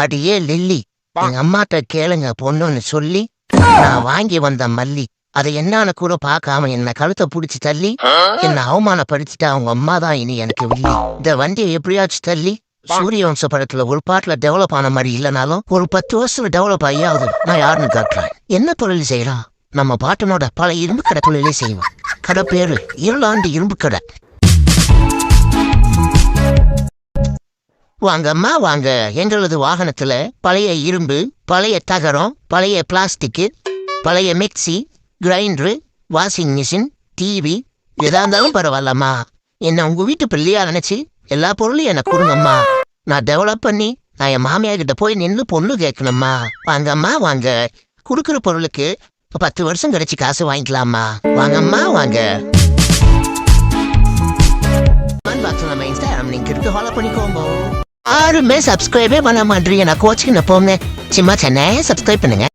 அடியே லில்லி, எங்க அம்மாட்ட கேளுங்க பொண்ணுன்னு சொல்லி நான் வாங்கி வந்த மல்லி அதை என்னான்னு கூட பார்க்காம என்ன கழுத்தை புடிச்சு தள்ளி என்ன அவமானப்படுத்திட்டு அவங்க அம்மா தான் இனி எனக்கு வில்லி. இந்த வண்டியை எப்படியாச்சும் தள்ளி சூரிய வம்ச படத்துல ஒரு பாட்டுல டெவலப் ஆன மாதிரி இல்லைனாலும் ஒரு 10 வருஷத்துல டெவலப் ஆகியாவது நான் யாருன்னு காட்டுறேன். என்ன தொழில் செய்யலாம்? நம்ம பாட்டனோட பல இரும்பு கடை தொழிலே செய்வோம். கடை பேரு இருளாண்டு இரும்பு கடை. வாங்கம்மா வாங்க, எங்களது வாகனத்துல பழைய இரும்பு, பழைய தகரம், பழைய பிளாஸ்டிக்கு, பழைய mixie, grinder, washing machine, TV எதா இருந்தாலும் பரவாயில்லம்மா. என்ன உங்க வீட்டு பிள்ளையா நினைச்சு எல்லா பொருளையும் எனக்கு கொடுங்கம்மா. நான் டெவலப் பண்ணி நான் என் மாமியார் கிட்ட போய் நின்று பொண்ணு கேட்கணும்மா. வாங்கம்மா வாங்க, கொடுக்குற பொருளுக்கு 10 வருஷம் கழிச்சு காசு வாங்கிக்கலாமா. வாங்கம்மா வாங்க. நம்ம இன்ஸ்டாகிராம் லிங்க் இருக்கு, ஃபாலோ பண்ணிக்கோங்க. யாருமே சப்ஸ்கிரைபே பண்ண மாட்டீங்க. நான் கோச்சிங் போங்க, சும்மா சென்னையே சப்ஸ்கிரைப் பண்ணுங்க.